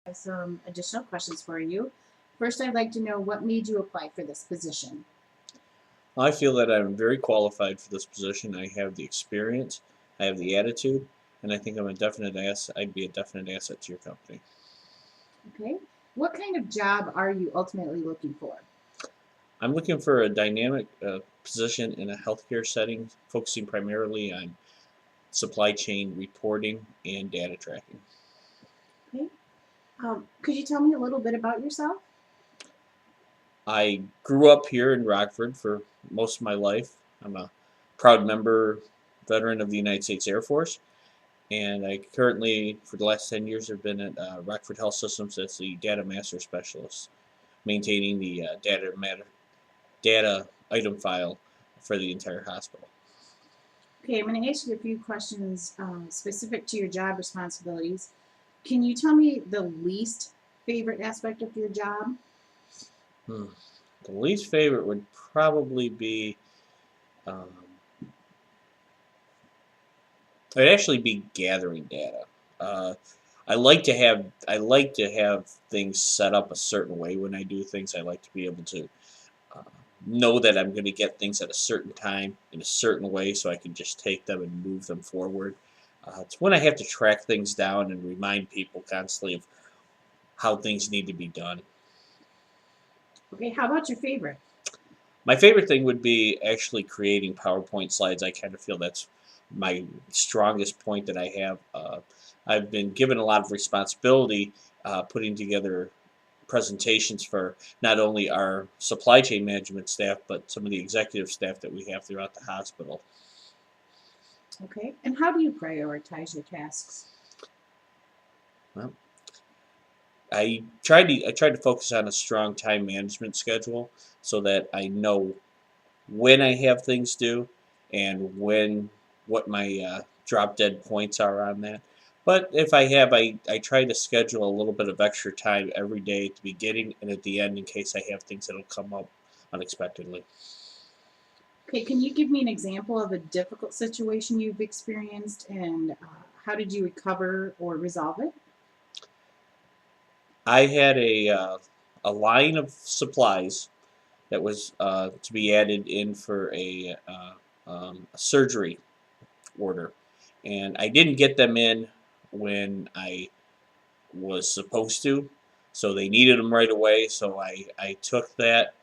have some additional questions for you. First, I'd like to know what made you apply for this position. I feel that I'm very qualified for this position. I have the experience, I have the attitude, and I think I'm a definite asset. I'd be a definite asset to your company. Okay. What kind of job are you ultimately looking for? I'm looking for a dynamic position in a healthcare setting, focusing primarily on supply chain reporting and data tracking. Okay. Could you tell me a little bit about yourself? I grew up here in Rockford for most of my life. I'm a proud member, veteran of the United States Air Force, and I currently, for the last 10 years, have been at Rockford Health Systems as the data master specialist, maintaining the data item file for the entire hospital. Okay, I'm going to ask you a few questions specific to your job responsibilities. Can you tell me the least favorite aspect of your job? Hmm. The least favorite would probably be um, it'd actually be gathering data. Uh, I like to have things set up a certain way when I do things. I like to be able to uh, know that I'm going to get things at a certain time in a certain way, so I can just take them and move them forward. It's when I have to track things down and remind people constantly of how things need to be done. Okay, how about your favorite? My favorite thing would be actually creating PowerPoint slides. I kind of feel that's my strongest point that I have. I've been given a lot of responsibility putting together presentations for not only our supply chain management staff, but some of the executive staff that we have throughout the hospital. Okay, and how do you prioritize your tasks? Well, I try to focus on a strong time management schedule so that I know when I have things due and when what my drop dead points are on that. But if I try to schedule a little bit of extra time every day at the beginning and at the end in case I have things that'll come up unexpectedly. Okay, can you give me an example of a difficult situation you've experienced and how did you recover or resolve it? I had a line of supplies that was to be added in for a surgery order, and I didn't get them in when I was supposed to. So they needed them right away. So I took that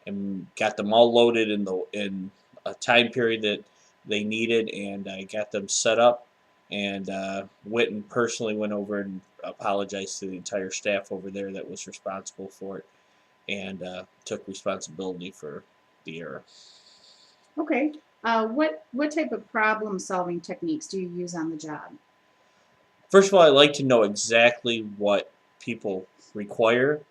and got them all loaded in a time period that they needed, and I got them set up and went and personally went over and apologized to the entire staff over there that was responsible for it, and took responsibility for the error. Okay, what type of problem solving techniques do you use on the job? First of all, I like to know exactly what people require,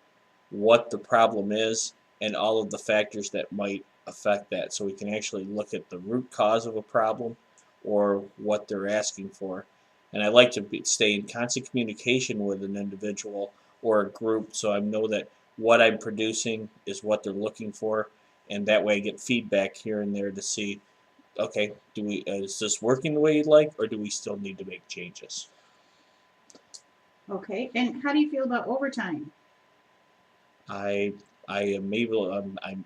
what the problem is, and all of the factors that might affect that, so we can actually look at the root cause of a problem or what they're asking for. And I like to stay in constant communication with an individual or a group so I know that what I'm producing is what they're looking for, and that way I get feedback here and there to see, okay, do we is this working the way you'd like, or do we still need to make changes? Okay, and how do you feel about overtime? I I'm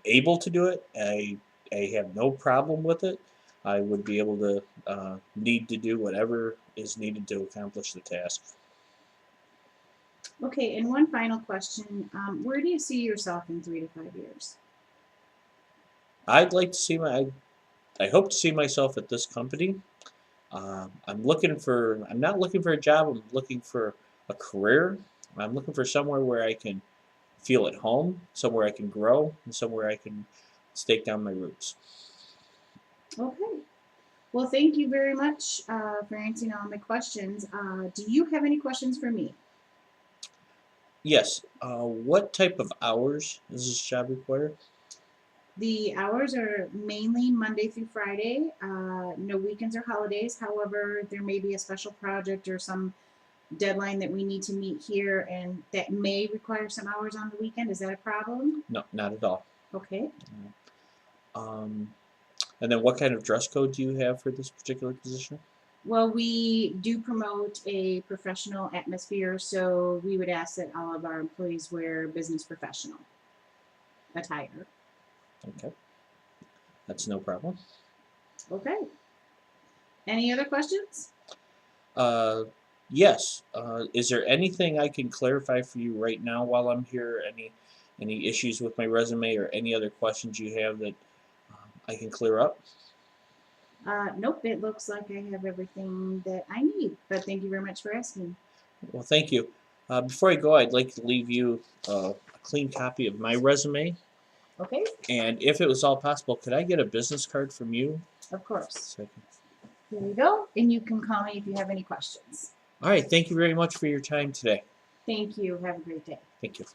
able to do it. I have no problem with it. I would be able to need to do whatever is needed to accomplish the task. Okay, and one final question. Where do you see yourself in 3 to 5 years? I'd like to see my I hope to see myself at this company. I'm not looking for a job. I'm looking for a career. I'm looking for somewhere where I can feel at home, somewhere I can grow, and somewhere I can stake down my roots. Okay, well, thank you very much for answering all my questions. Do you have any questions for me? Yes. What type of hours does this job require? The hours are mainly Monday through Friday, no weekends or holidays. However, there may be a special project or some deadline that we need to meet here, and that may require some hours on the weekend. Is that a problem? No, not at all. Okay. Um, and then what kind of dress code do you have for this particular position? Well, we do promote a professional atmosphere, so we would ask that all of our employees wear business professional attire. Okay, that's no problem. Okay. Any other questions? Uh, yes. Is there anything I can clarify for you right now while I'm here? Any issues with my resume or any other questions you have that I can clear up? Nope, it looks like I have everything that I need, but thank you very much for asking. Well, thank you. Before I go, I'd like to leave you a clean copy of my resume. Okay, And if it was all possible, could I get a business card from you? of course. So I can... Here you go, and you can call me if you have any questions. All right. Thank you very much for your time today. Thank you. Have a great day. Thank you.